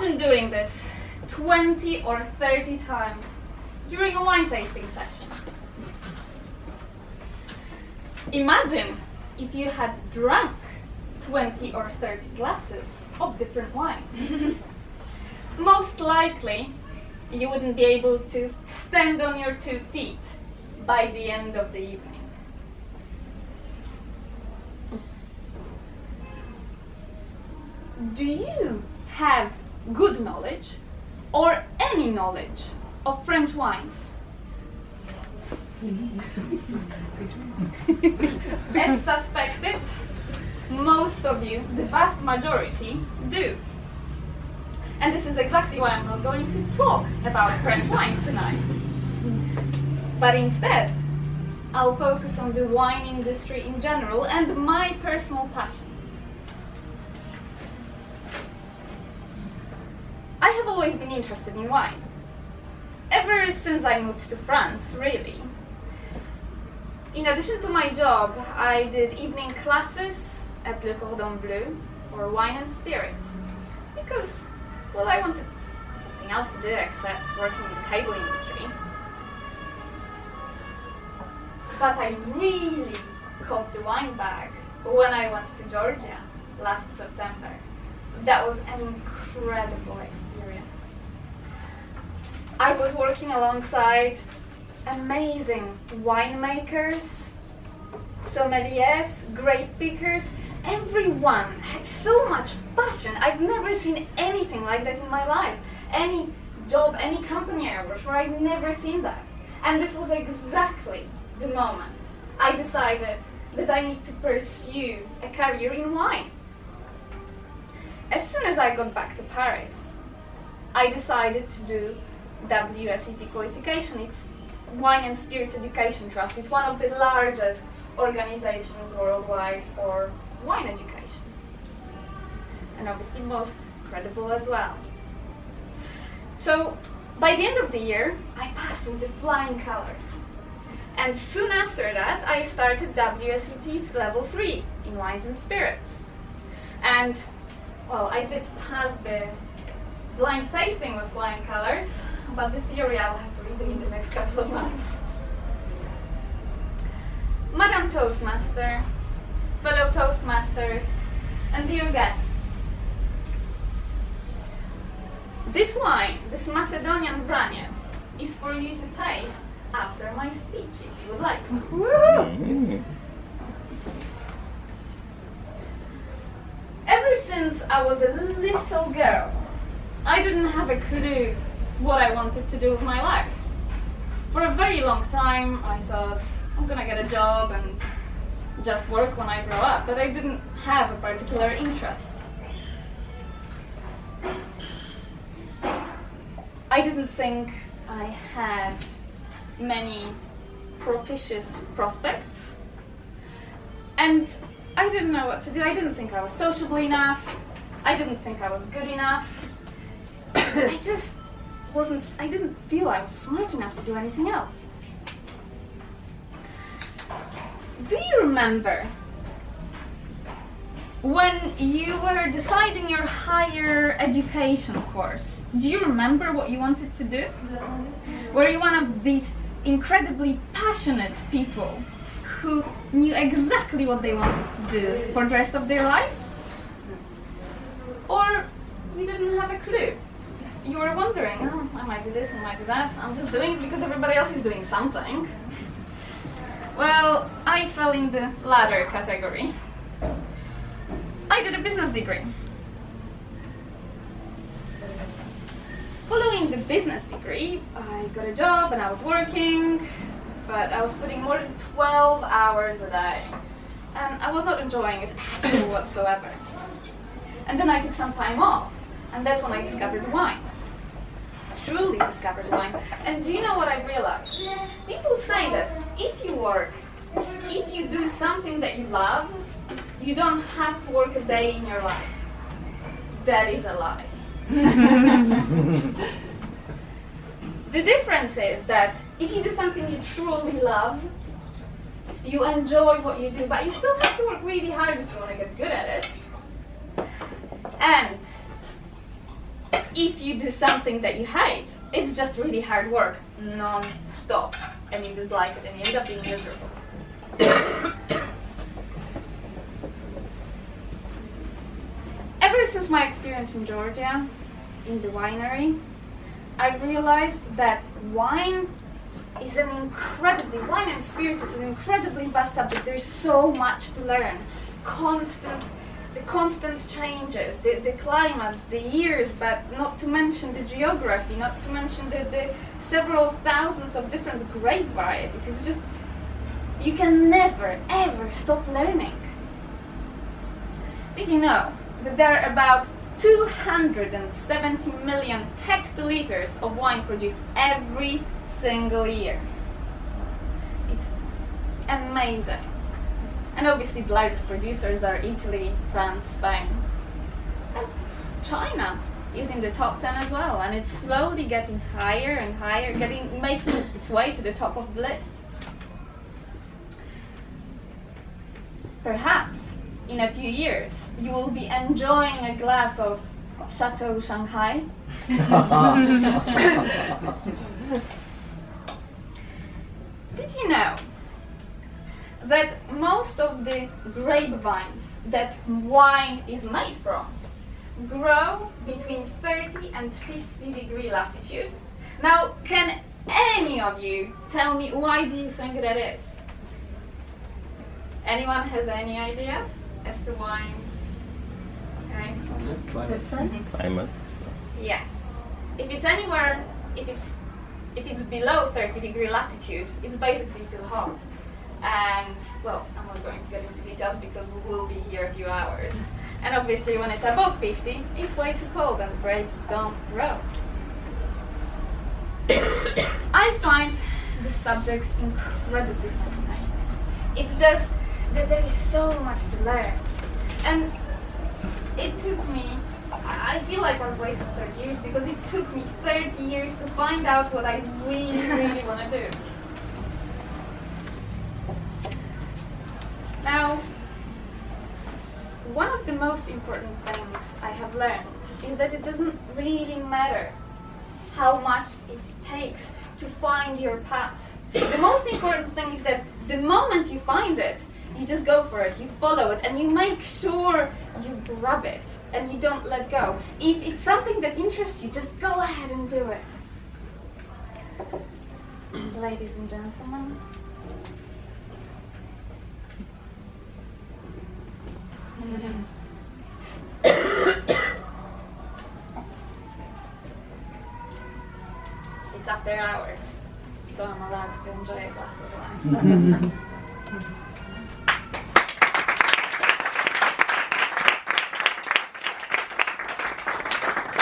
Imagine doing this 20 or 30 times during a wine tasting session. Imagine if you had drunk 20 or 30 glasses of different wines. Most likely, you wouldn't be able to stand on your 2 feet by the end of the evening. Do you have good knowledge or any knowledge of French wines? As suspected, most of you, the vast majority, do. And this is exactly why I'm not going to talk about French wines tonight. But instead, I'll focus on the wine industry in general and my personal passion. I have always been interested in wine. Ever since I moved to France, really. In addition to my job, I did evening classes at Le Cordon Bleu for wine and spirits. Because, well, I wanted something else to do except working in the cable industry. But I really caught the wine bug when I went to Georgia last September. That was an incredible experience. I was working alongside amazing winemakers, sommeliers, grape pickers. Everyone had so much passion. I've never seen anything like that in my life. Any job, any company I worked for, I'd never seen that. And this was exactly the moment I decided that I need to pursue a career in wine. As soon as I got back to Paris, I decided to do WSET qualification. It's Wine and Spirits Education Trust. It's one of the largest organizations worldwide for wine education. And obviously most credible as well. So by the end of the year, I passed with the flying colors. And soon after that, I started WSET Level 3 in Wines and Spirits. And, well, I did pass the blind tasting with flying colors, but the theory I'll have to read in the next couple of months. Madam Toastmaster, fellow Toastmasters, and dear guests, this wine, this Macedonian Vraniec, is for you to taste after my speech, if you would like some. Mm-hmm. Ever since I was a little girl, I didn't have a clue what I wanted to do with my life. For a very long time, I thought, I'm gonna get a job and just work when I grow up, but I didn't have a particular interest. I didn't think I had many propitious prospects, and I didn't know what to do. I didn't think I was sociable enough. I didn't think I was good enough. I didn't feel I was smart enough to do anything else. Do you remember when you were deciding your higher education course? Do you remember what you wanted to do? Were you one of these incredibly passionate people who knew exactly what they wanted to do for the rest of their lives? Or you didn't have a clue? You were wondering, oh, I might do this, I might do that. I'm just doing it because everybody else is doing something. Well, I fell in the latter category. I did a business degree. Following the business degree, I got a job and I was working, but I was putting more than 12 hours a day. And I was not enjoying it at all whatsoever. And then I took some time off, and that's when I discovered wine. Truly discovered wine. And do you know what I realized? People say that if you do something that you love, you don't have to work a day in your life. That is a lie. The difference is that if you do something you truly love, you enjoy what you do, but you still have to work really hard if you want to get good at it. And if you do something that you hate, it's just really hard work, non-stop, and you dislike it and you end up being miserable. Ever since my experience in Georgia, in the winery, I've realized that wine and spirits is an incredibly vast subject. There is so much to learn. The constant changes, the climates, the years, but not to mention the geography, not to mention the several thousands of different grape varieties. It's just, you can never, ever stop learning. Did you know that there are about 270 million hectoliters of wine produced every single year? It's amazing. And obviously the largest producers are Italy, France, Spain. And China is in the top 10 as well, and it's slowly getting higher and higher, making its way to the top of the list. Perhaps in a few years you will be enjoying a glass of Chateau Shanghai. Did you know that most of the grapevines that wine is made from grow between 30 and 50 degree latitude? Now, can any of you tell me why do you think that is? Anyone has any ideas as to why? Okay. The sun? Climate. Yes. If it's below 30 degree latitude, it's basically too hot. And, well, I'm not going to get into details because we will be here a few hours. And obviously when it's above 50, it's way too cold and grapes don't grow. I find this subject incredibly fascinating. It's just that there is so much to learn. And it took me, I feel like I've wasted 30 years because it took me 30 years to find out what I really, really want to do. Now, one of the most important things I have learned is that it doesn't really matter how much it takes to find your path. The most important thing is that the moment you find it, you just go for it, you follow it, and you make sure you grab it and you don't let go. If it's something that interests you, just go ahead and do it. Ladies and gentlemen, it's after hours, so I'm allowed to enjoy a glass of wine.